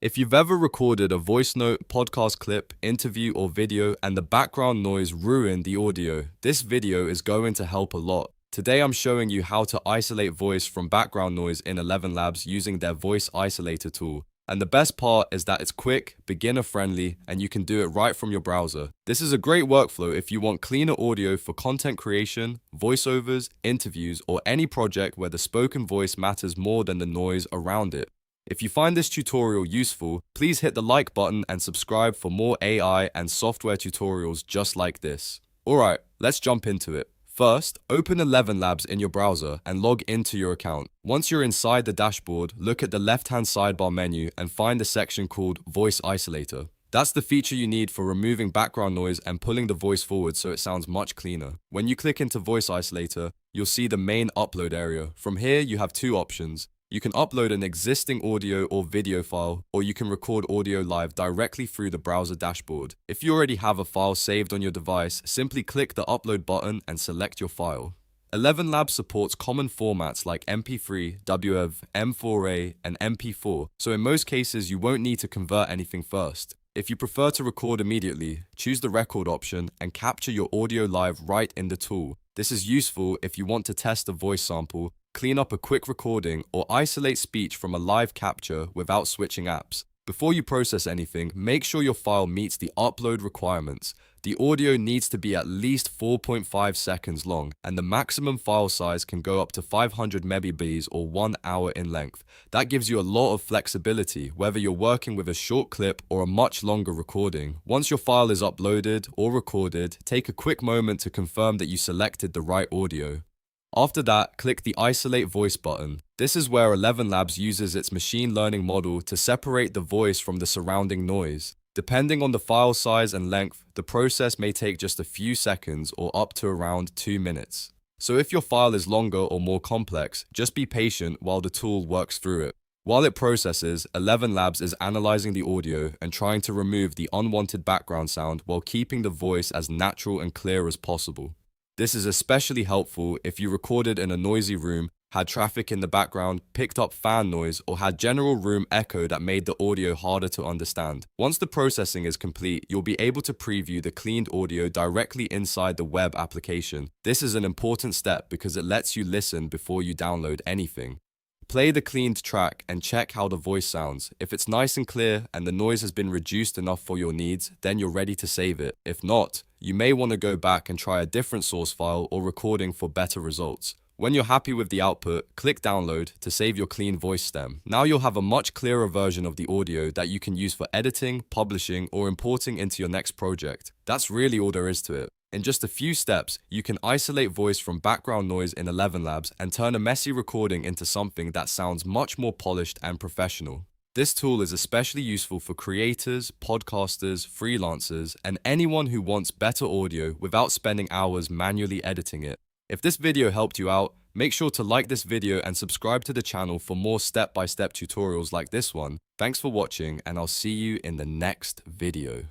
If you've ever recorded a voice note, podcast clip, interview, or video and the background noise ruined the audio, this video is going to help a lot. Today I'm showing you how to isolate voice from background noise in ElevenLabs using their voice isolator tool. And the best part is that it's quick, beginner friendly, and you can do it right from your browser. This is a great workflow if you want cleaner audio for content creation, voiceovers, interviews, or any project where the spoken voice matters more than the noise around it. If you find this tutorial useful, please hit the like button and subscribe for more AI and software tutorials just like this. Alright, let's jump into it. First, open ElevenLabs in your browser and log into your account. Once you're inside the dashboard, look at the left-hand sidebar menu and find the section called Voice Isolator. That's the feature you need for removing background noise and pulling the voice forward so it sounds much cleaner. When you click into Voice Isolator, you'll see the main upload area. From here, you have two options. You can upload an existing audio or video file, or you can record audio live directly through the browser dashboard. If you already have a file saved on your device, simply click the upload button and select your file. ElevenLabs supports common formats like MP3, WAV, M4A, and MP4, so in most cases you won't need to convert anything first. If you prefer to record immediately, choose the record option and capture your audio live right in the tool. This is useful if you want to test a voice sample, clean up a quick recording, or isolate speech from a live capture without switching apps. Before you process anything, make sure your file meets the upload requirements. The audio needs to be at least 4.5 seconds long, and the maximum file size can go up to 500 MB or 1 hour in length. That gives you a lot of flexibility, whether you're working with a short clip or a much longer recording. Once your file is uploaded or recorded, take a quick moment to confirm that you selected the right audio. After that, click the Isolate Voice button. This is where ElevenLabs uses its machine learning model to separate the voice from the surrounding noise. Depending on the file size and length, the process may take just a few seconds or up to around 2 minutes. So if your file is longer or more complex, just be patient while the tool works through it. While it processes, ElevenLabs is analyzing the audio and trying to remove the unwanted background sound while keeping the voice as natural and clear as possible. This is especially helpful if you recorded in a noisy room, had traffic in the background, picked up fan noise, or had general room echo that made the audio harder to understand. Once the processing is complete, you'll be able to preview the cleaned audio directly inside the web application. This is an important step because it lets you listen before you download anything. Play the cleaned track and check how the voice sounds. If it's nice and clear and the noise has been reduced enough for your needs, then you're ready to save it. If not, you may want to go back and try a different source file or recording for better results. When you're happy with the output, click download to save your clean voice stem. Now you'll have a much clearer version of the audio that you can use for editing, publishing, or importing into your next project. That's really all there is to it. In just a few steps, you can isolate voice from background noise in ElevenLabs and turn a messy recording into something that sounds much more polished and professional. This tool is especially useful for creators, podcasters, freelancers, and anyone who wants better audio without spending hours manually editing it. If this video helped you out, make sure to like this video and subscribe to the channel for more step-by-step tutorials like this one. Thanks for watching, and I'll see you in the next video.